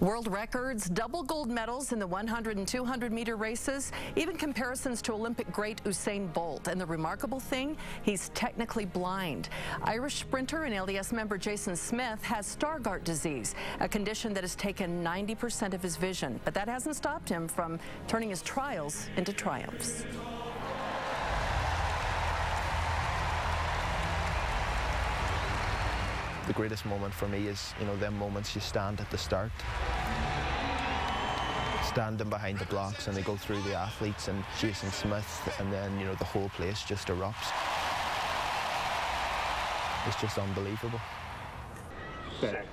World records, double gold medals in the 100 and 200 meter races, even comparisons to Olympic great Usain Bolt. And the remarkable thing, he's technically blind. Irish sprinter and LDS member Jayson Smyth has Stargardt disease, a condition that has taken 90% of his vision. But that hasn't stopped him from turning his trials into triumphs. The greatest moment for me is, them moments you stand at the start, standing behind the blocks, and they go through the athletes and Jayson Smyth, and then, the whole place just erupts. It's just unbelievable. Set.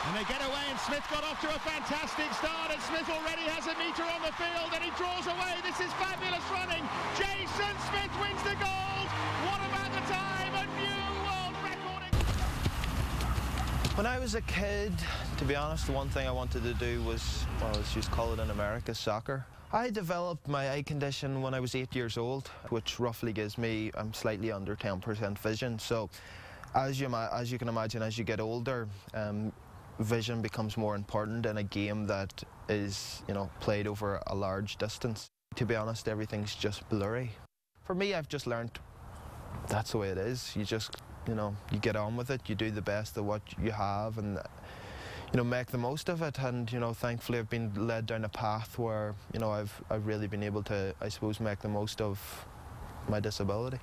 And they get away, and Smyth got off to a fantastic start, and Smyth already has a metre on the field, and he draws away. This is fabulous running. Jayson Smyth wins the gold. What about the time? A new world record. When I was a kid, to be honest, the one thing I wanted to do was, let's just call it in America, soccer. I developed my eye condition when I was 8 years old, which roughly gives me, I'm slightly under 10% vision. So as you can imagine, as you get older, vision becomes more important in a game that is, played over a large distance. To be honest, everything's just blurry. For me, I've just learned that's the way it is. You just, you get on with it, you do the best of what you have, and, make the most of it. And, thankfully I've been led down a path where, I've really been able to, I suppose, make the most of my disability.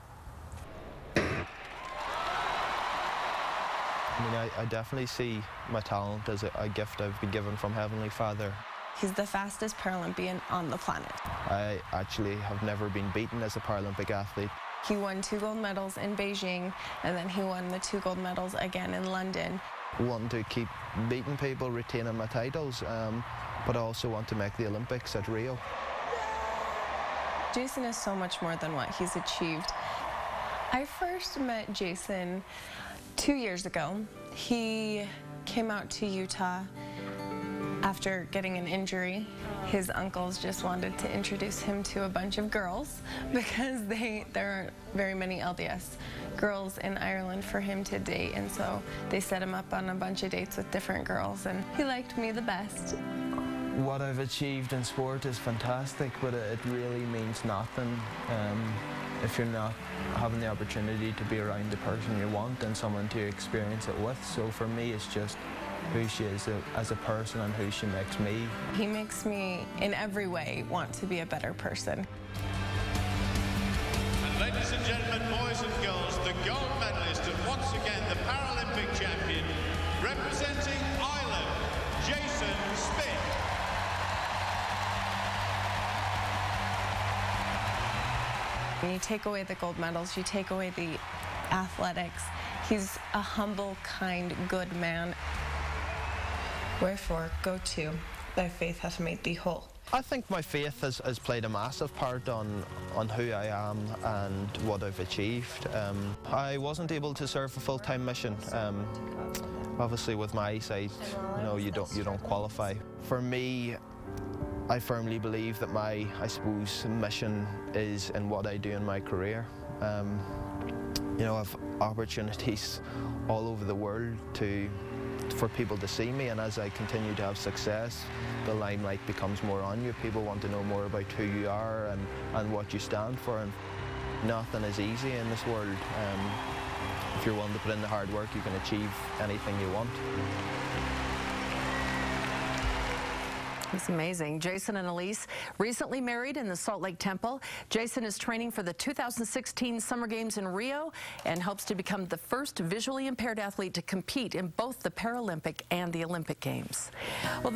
I definitely see my talent as a gift I've been given from Heavenly Father. He's the fastest Paralympian on the planet. I actually have never been beaten as a Paralympic athlete. He won 2 gold medals in Beijing, and then he won the 2 gold medals again in London. I want to keep beating people, retaining my titles, but I also want to make the Olympics at Rio. Jayson is so much more than what he's achieved. I first met Jayson 2 years ago. He came out to Utah after getting an injury. His uncles just wanted to introduce him to a bunch of girls because there aren't very many LDS girls in Ireland for him to date, and so they set him up on a bunch of dates with different girls, and he liked me the best. What I've achieved in sport is fantastic, but it really means nothing if you're not having the opportunity to be around the person you want and someone to experience it with. So for me, it's just who she is as a person and who she makes me. He makes me, in every way, want to be a better person. And ladies and gentlemen, boys and girls, the gold medalist and once again the Paralympic champion, representing Ireland, Jayson Smyth. When you take away the gold medals, you take away the athletics. He's a humble, kind, good man. Wherefore, go to, thy faith hath made thee whole. I think my faith has played a massive part on who I am and what I've achieved. I wasn't able to serve a full-time mission. Obviously, with my eyesight, you don't qualify. For me, I firmly believe that my, I suppose, mission is in what I do in my career. I've opportunities all over the world for people to see me, and as I continue to have success, the limelight becomes more on you. People want to know more about who you are and what you stand for, and nothing is easy in this world. If you're willing to put in the hard work, you can achieve anything you want. It's amazing. Jayson and Elise recently married in the Salt Lake Temple. Jayson is training for the 2016 Summer Games in Rio and hopes to become the first visually impaired athlete to compete in both the Paralympic and the Olympic Games. Well,